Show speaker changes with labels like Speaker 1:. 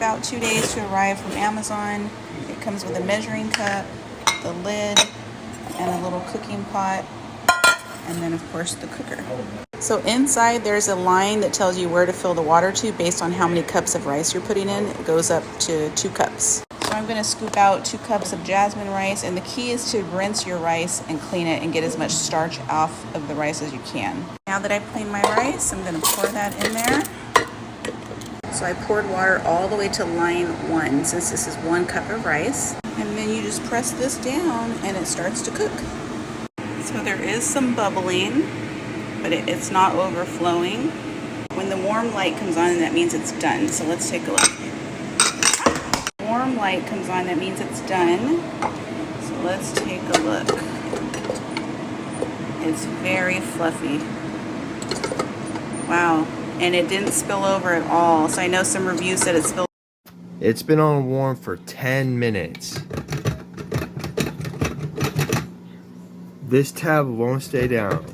Speaker 1: about 2 days to arrive from Amazon. It comes with a measuring cup, the lid, and a little cooking pot, and then of course the cooker. So inside there's a line that tells you where to fill the water to based on how many cups of rice you're putting in. It goes up to 2 cups. So I'm going to scoop out 2 cups of jasmine rice, and the key is to rinse your rice and clean it and get as much starch off of the rice as you can. Now that I've cleaned my rice, I'm going to pour that in there. So I poured water all the way to line 1 since this is 1 cup of rice. And then you just press this down and it starts to cook. So there is some bubbling, but it's not overflowing. When the warm light comes on, that means it's done. So let's take a look. Warm light comes on, that means it's done. So let's take a look. It's very fluffy. Wow. And it didn't spill over at all. So I know some reviews said it spilled.
Speaker 2: It's been on warm for 10 minutes. This tab won't stay down.